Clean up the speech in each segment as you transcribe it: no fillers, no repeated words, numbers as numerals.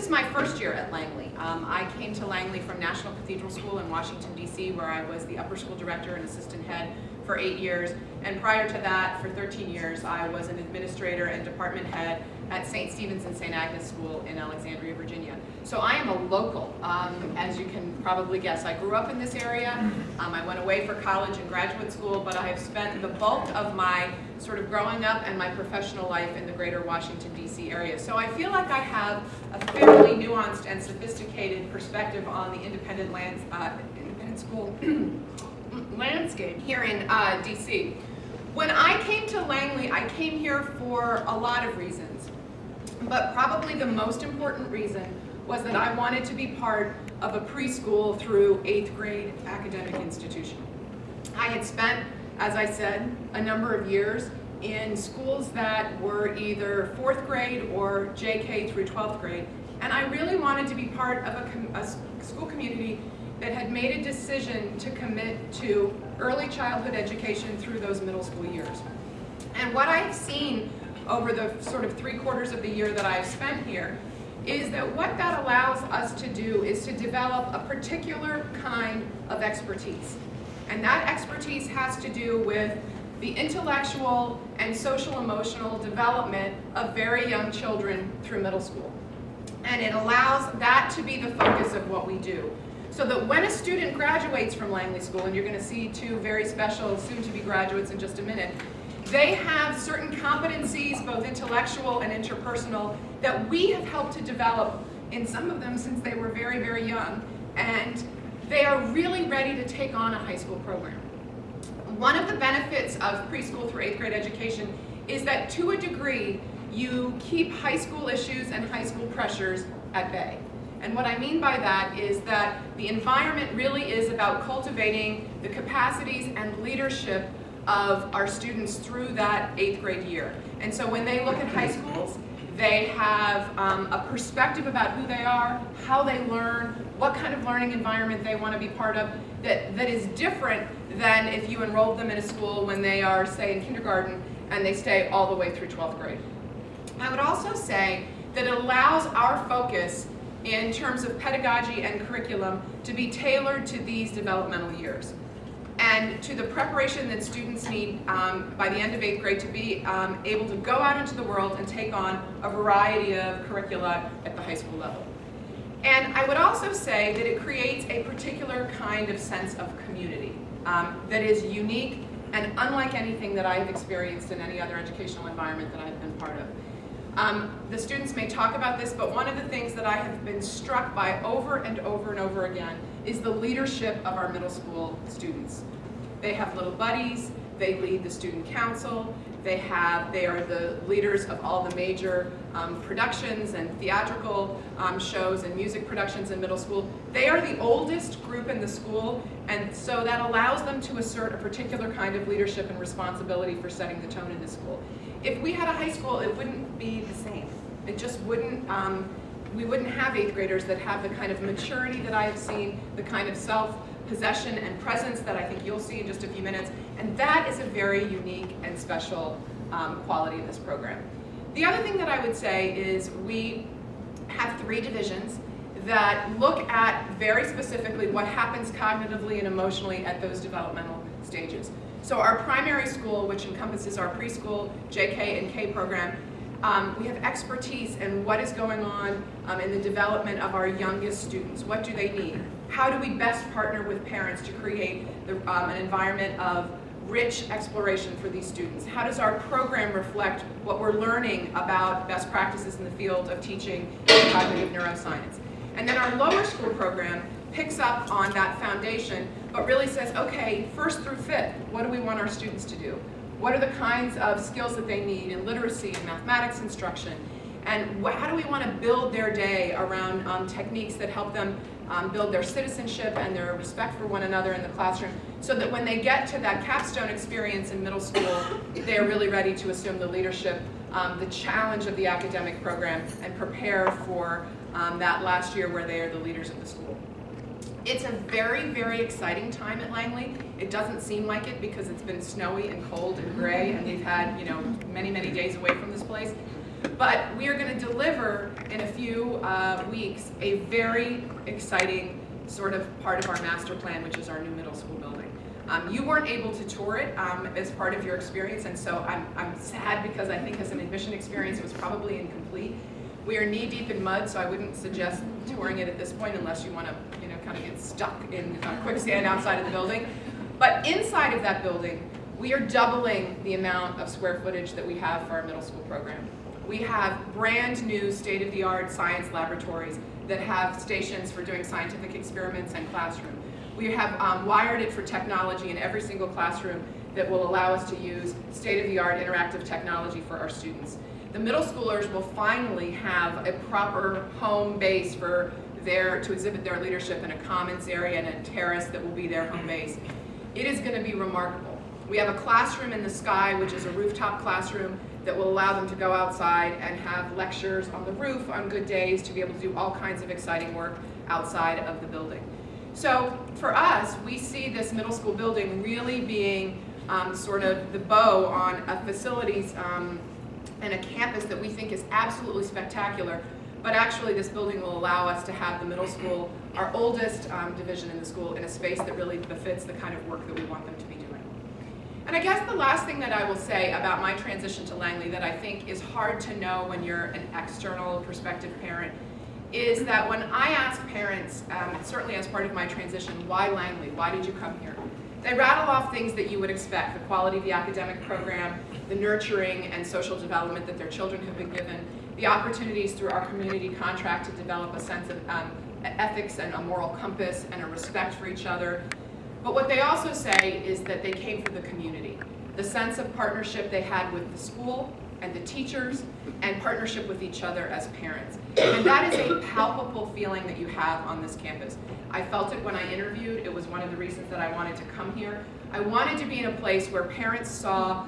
is my first year at Langley. I came to Langley from National Cathedral School in Washington, D.C., where I was the upper school director and assistant head for 8 years. And prior to that, for 13 years, I was an administrator and department head at St. Stephen's and St. Agnes School in Alexandria, Virginia. So I am a local, as you can probably guess. I grew up in this area. I went away for college and graduate school, but I have spent the bulk of my sort of growing up and my professional life in the greater Washington, D.C. area. So I feel like I have a fairly nuanced and sophisticated perspective on the independent school landscape here in D.C. When I came to Langley, I came here for a lot of reasons. But probably the most important reason was that I wanted to be part of a preschool through 8th grade academic institution. I had spent, as I said, a number of years in schools that were either 4th grade or JK through 12th grade, and I really wanted to be part of a school community that had made a decision to commit to early childhood education through those middle school years. And what I've seen over the sort of 3/4 of the year that I've spent here is that what that allows us to do is to develop a particular kind of expertise. And that expertise has to do with the intellectual and social emotional development of very young children through middle school. And it allows that to be the focus of what we do. So that when a student graduates from Langley School, and you're going to see 2 very special soon-to-be graduates in just a minute, they have certain competencies, both intellectual and interpersonal, that we have helped to develop in some of them since they were very, very young. And they are really ready to take on a high school program. One of the benefits of preschool through 8th grade education is that to a degree, you keep high school issues and high school pressures at bay. And what I mean by that is that the environment really is about cultivating the capacities and leadership of our students through that 8th grade year. And so when they look at high schools, they have a perspective about who they are, how they learn, what kind of learning environment they want to be part of that is different than if you enrolled them in a school when they are, say, in kindergarten and they stay all the way through 12th grade. I would also say that it allows our focus in terms of pedagogy and curriculum to be tailored to these developmental years and to the preparation that students need by the end of 8th grade to be able to go out into the world and take on a variety of curricula at the high school level. And I would also say that it creates a particular kind of sense of community that is unique and unlike anything that I have experienced in any other educational environment that I've been part of. The students may talk about this, but one of the things that I have been struck by over and over and over again is the leadership of our middle school students. They have little buddies, they lead the student council, they are the leaders of all the major productions and theatrical shows and music productions in middle school. They are the oldest group in the school, and so that allows them to assert a particular kind of leadership and responsibility for setting the tone in the school. If we had a high school, it wouldn't be the same. It just wouldn't, we wouldn't have 8th graders that have the kind of maturity that I have seen, the kind of self-possession and presence that I think you'll see in just a few minutes, and that is a very unique and special quality of this program. The other thing that I would say is we have 3 divisions that look at very specifically what happens cognitively and emotionally at those developmental stages. So our primary school, which encompasses our preschool, JK, and K program, we have expertise in what is going on in the development of our youngest students. What do they need? How do we best partner with parents to create an environment of rich exploration for these students? How does our program reflect what we're learning about best practices in the field of teaching and cognitive neuroscience? And then our lower school program picks up on that foundation, but really says, okay, 1st through 5th, what do we want our students to do? What are the kinds of skills that they need in literacy and mathematics instruction? And how do we want to build their day around techniques that help them build their citizenship and their respect for one another in the classroom, so that when they get to that capstone experience in middle school, they're really ready to assume the leadership, the challenge of the academic program, and prepare for that last year where they are the leaders of the school. It's a very, very exciting time at Langley. It doesn't seem like it because it's been snowy and cold and gray, and we've had, many, many days away from this place. But we are going to deliver in a few weeks a very exciting sort of part of our master plan, which is our new middle school building. You weren't able to tour it as part of your experience, and so I'm sad because I think as an admission experience it was probably incomplete. We are knee-deep in mud, so I wouldn't suggest touring it at this point unless you want to, kind of get stuck in quicksand outside of the building. But inside of that building, we are doubling the amount of square footage that we have for our middle school program. We have brand new state-of-the-art science laboratories that have stations for doing scientific experiments and classroom. We have wired it for technology in every single classroom that will allow us to use state-of-the-art interactive technology for our students. The middle schoolers will finally have a proper home base for to exhibit their leadership in a commons area and a terrace that will be their home base. It is going to be remarkable. We have a classroom in the sky, which is a rooftop classroom that will allow them to go outside and have lectures on the roof on good days to be able to do all kinds of exciting work outside of the building. So for us, we see this middle school building really being sort of the bow on a facilities and a campus that we think is absolutely spectacular. But actually this building will allow us to have the middle school, our oldest division in the school, in a space that really befits the kind of work that we want them to be doing. And I guess the last thing that I will say about my transition to Langley that I think is hard to know when you're an external prospective parent is that when I ask parents, certainly as part of my transition, why Langley? Why did you come here? They rattle off things that you would expect: the quality of the academic program, the nurturing and social development that their children have been given, the opportunities through our community contract to develop a sense of ethics and a moral compass and a respect for each other. But what they also say is that they came from the community, the sense of partnership they had with the school and the teachers, and partnership with each other as parents. And that is a palpable feeling that you have on this campus. I felt it when I interviewed. It was one of the reasons that I wanted to come here. I wanted to be in a place where parents saw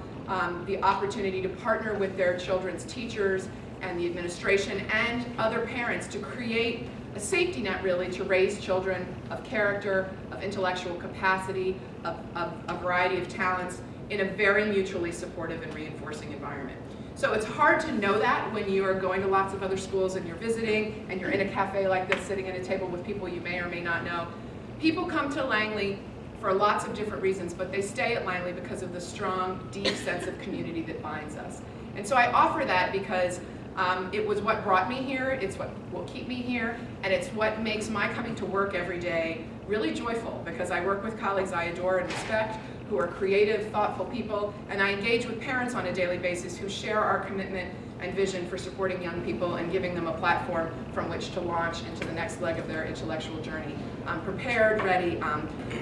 the opportunity to partner with their children's teachers and the administration and other parents to create a safety net, really, to raise children of character, of intellectual capacity, of a variety of talents in a very mutually supportive and reinforcing environment. So it's hard to know that when you are going to lots of other schools and you're visiting and you're in a cafe like this sitting at a table with people you may or may not know. People come to Langley for lots of different reasons, but they stay at Langley because of the strong, deep sense of community that binds us. And so I offer that because it was what brought me here, it's what will keep me here, and it's what makes my coming to work every day really joyful, because I work with colleagues I adore and respect, who are creative, thoughtful people, and I engage with parents on a daily basis who share our commitment and vision for supporting young people and giving them a platform from which to launch into the next leg of their intellectual journey. Prepared, ready,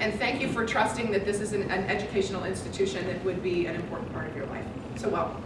and thank you for trusting that this is an educational institution that would be an important part of your life. So welcome.